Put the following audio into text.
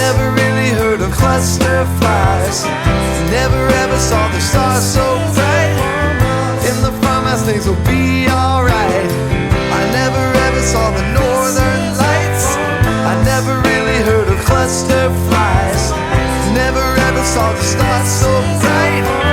never really heard of cluster flies. Never ever saw the stars so bright. In the farmhouse things will be alright. I never ever saw the northern lights. I never really heard of cluster flies. Never ever saw the stars so bright.